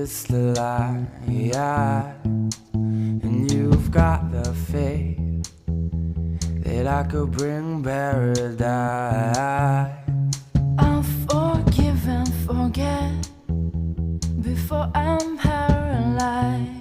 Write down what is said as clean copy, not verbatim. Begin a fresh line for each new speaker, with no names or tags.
it's the lie. And you've got the faith that I could bring paradise.
I'll forgive and forget before I'm paralyzed.